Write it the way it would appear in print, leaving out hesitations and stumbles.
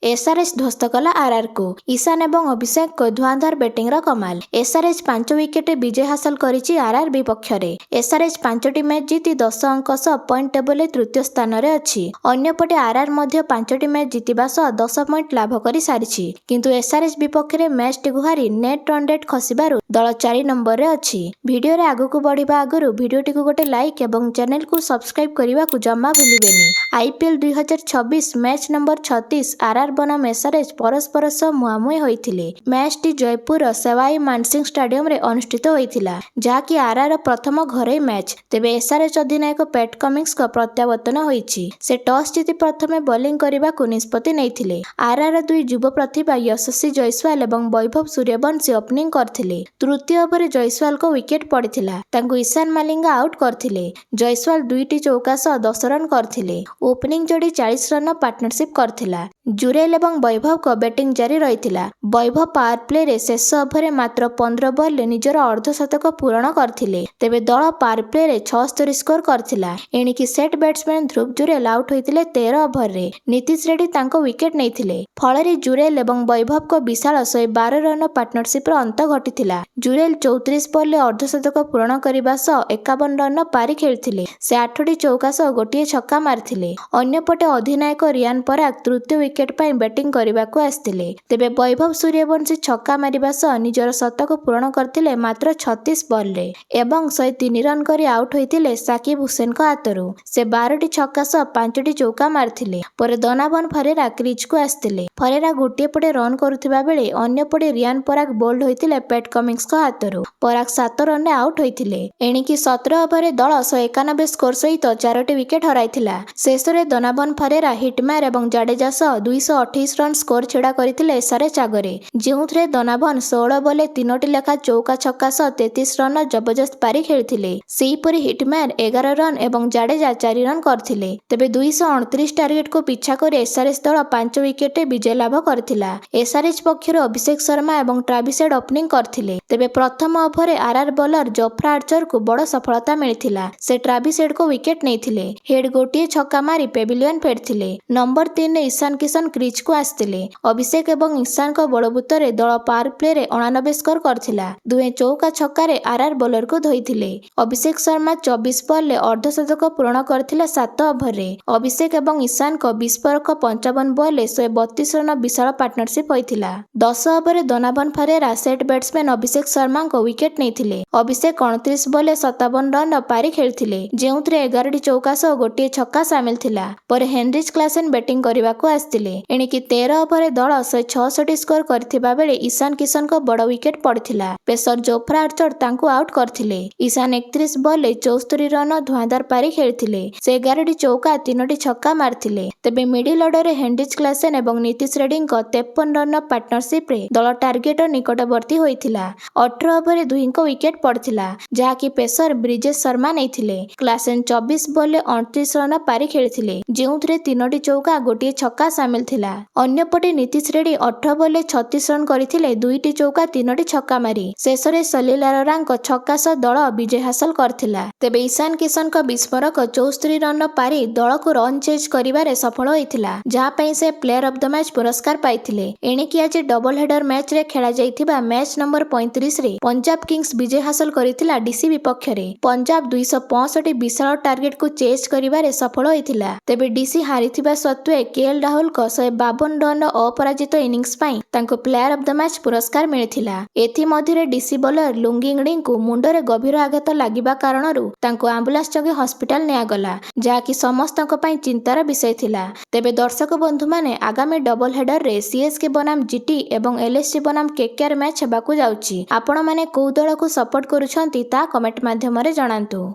SRH ध्वस्त कला RR को। ईशान एवं अभिषेक को धुआंधार बैटिंग कमाल। एसआरएच 5 विकेट विजय हासिल करिछि आरआर विपक्ष रे। एसआरएच 5टी मैच जीति 10 अंक सह पॉइंट टेबल तृतीय स्थान रे अछि। अन्यपटे आरआर मध्य 5टी मैच जीतिबा सह 10 पॉइंट लाभ करि सारिछि, किंतु एसआरएच विपक्ष रे मैच टी गुहारी नेट रन रेट खसिबारु दल 4 नंबर रे अछि। वीडियो रे आगु को बढ़िबा आगरु वीडियो टी को गोटे लाइक एवं चैनल को सब्सक्राइब करबा को जम्मा भूलिबेनी। आईपीएल 2026 मैच नंबर 36 आरआर बनाम एसआरएच परस्पर सह मुहांमुही होइथिले। मैच टी जयपुर सवाई मानसिंह स्टेडियम रे अनुष्ठित होइथिला, जाकी आरआर प्रथम घरे मैच। तेबे एसआरएच अधिनायक पैट कमिंस को प्रत्यावर्तन होइछि। से टॉस जीति प्रथमे बॉलिंग करबा को निष्पत्ति नेइथिले। आरआर दुई युवा प्रतिभा यशस्वी जयसवाल एवं वैभव सूर्यवंशी ओपनिंग करथिले। तृतीय ओवर जयसवाल को विकेट पड़िथिला, तांको ईशान मालिंगा आउट करथिले। जयसवाल 2टी चौका सह 10 रन करथिले। ओपनिंग जोड़ी 40 रन पार्टनरशिप करथिला। जुरेल एवं वैभव को बैटिंग जारी रहिथिला। वैभव पावर प्ले रे शेष ओवर मात्र 15 बॉल रे निजर अर्धशतक पूरण करथिले। तेबे दल पावर प्ले रे 76 स्कोर करथिला। एणिकी सेट बैट्समैन ध्रुव जुरेल आउट होइतिले 13 ओवर रे। नीतीश रेड्डी तांको विकेट नेइथिले। फଳରେ जुरेल एवं वैभव को विशाल 112 रन पार्टनरशिप रो अंत घटिथिला। जुरेल 34 बॉल रे अर्धशतक पूरण करिबा सह 51 रन पारी खेलिथिले। से 8टी चौका सह गोटिए छक्का मारिथिले। अन्यपटे अधिनायक रियान पराग तृतीय विकेट पाई बैटिंग करबाको आस्थिले। तेबे वैभव सूर्यवंशी छक्का मारिबा सह निजर शतक पूरण करथिले मात्र 36 बॉल रे एवं 103 रन करी आउट होइथिले साकिब हुसैन को हातरू। से 12टी छक्का सह 5टी चौका मारिथिले। पर दोनावन फरेरा क्रीज को आस्थिले। फरेरा गोटिए पटे रन करुथिबा बेले अन्य पटे Riyan Parag bold होइथिले PAT Cummins को हातरू। पराग 7 रन रे आउट होइथिले। एणिकी 17 ओवर दल 191 स्कोर सहित 4टी विकेट हराइथिला। शेषरे दोनावन फरेरा हिटमैर एवं जाडेजा सह 228 रन स्कोर छेड़ा करथिले एसआरएच आगरे, जेउथरे दोनावन 16 बॉल 3टी लेखा चौका छक्का सह 33 रन जबरदस्त पारी खेलिथिले। सेहीपरि हिटमैर 11 रन एवं जाडेजा 4 रन करथिले। तेबे 229 टार्गेट को पिछा कर एसआरएच दल 5 विकेट विजय लाभ करथिला। एसआरएच पक्षर अभिषेक शर्मा एवं ट्राविस हेड ओपनिंग करथिले। तेबे प्रथम over RR bowler Jofra Archer को बड़ सफलता मिलिथिला। से ट्राविस हेड को विकेट नेइथिले। हेड गोटिए छक्का मारी पेविलियन फेरथिले। नंबर 3 रे ईशान किशन क्रीज को आस्थिले। अभिषेक एवं ईशान को बड़बुत्तरे दल पावर प्ले रे 89 स्कोर करथिला। दुहे चौका छक्का रे आरआर बॉलर को धोइथिले। अभिषेक शर्मा 24 बॉल रे अर्धशतक पूर्ण करथिला 7 ओवर रे। अभिषेक एवं ईशान को विस्फोरक 55 बॉल रे 132 रन विशाल पार्टनरशिप होइथिला। 10 ओवर रे दोनावन Ferreira set batsman Abhishek Sharma को विकेट नेइथिले। अभिषेक 29 बॉल रे 57 रन पारी खेलिथिले, जेउथरे 11टी चौका सह गोटिए छक्का शामिल थिला। पर हेनरिच क्लासेन बैटिंग करबाको आस्थिले। एणिकी 13 ओवर दल 166 स्कोर करथिबा बेले ईशान किशन को बड़ विकेट पड़थिला। पेसर जोफ्रा आर्चर तांको आउट करथिले। ईशान 31 बॉल रे 74 रन धुआंधार पारी खेलिथिले। से 11टी चौका 3टी छक्का मारथिले। तेबे मिडिल ऑर्डर रे हेनरिच क्लासेन एवं नीतीश रेड्डी को 53 रन पार्टनरशिप रे दल टार्गेट निकटवर्ती होइथिला। 18 ओवर दुहींको विकेट पड़थिला, जाकी पेसर ब्रिजेश शर्मा नेइथिले। क्लासेन 24 बॉल रे 29 रन पारी खेलिथिले, जेउथरे 3टी चौका गोटिए छक्का शामिल थिला। अन्यपटे नीतीश रेड्डी 18 बॉल रे 36 रन करिथिले, 2टी चौका 3टी छक्का मारी। शेषरे सलील अरोरा को छक्का सह दल विजय हासिल करथिला। तेबे ईशान किशन को विस्फोरक 74 रन पारी दल को रन चेज करिबारे सफल होइथिला, जहा पई से प्लेयर ऑफ द मैच पुरस्कार पाइथिले। एणिकी आज डबल हेडर मैच रे खेला जाइथिबा मैच नंबर 35 रे पंजाब किंग्स विजय हासिल करिथिला डीसी विपक्ष रे। पंजाब 265 विशाल टार्गेट को चेज करिबारे सफल होइथिला। तेबे डीसी हारिथिबा सत्वे केएल राहुल को 152 रन अपराजित इनिंग्स पाई तांको प्लेयर ऑफ द मैच पुरस्कार मिलिथिला। एथि मध्यरे डीसी बॉलर लुंगिंगडी को मुंडरे गभीर आघात लागिबा कारणरू तांको एम्बुलेंस जगे हॉस्पिटल नेगला, जाकी समस्तक पई चिंतार विषय थिला। तेबे दर्शक बंधु माने आगामी डबल हेडर रे सीएसके बनाम जीटी एवं एलएसजी बनाम केकेआर मैच हेबाकू जाउची। आपण माने को दल को सपोर्ट करूछंती ता कमेंट माध्यम रे जणांतु।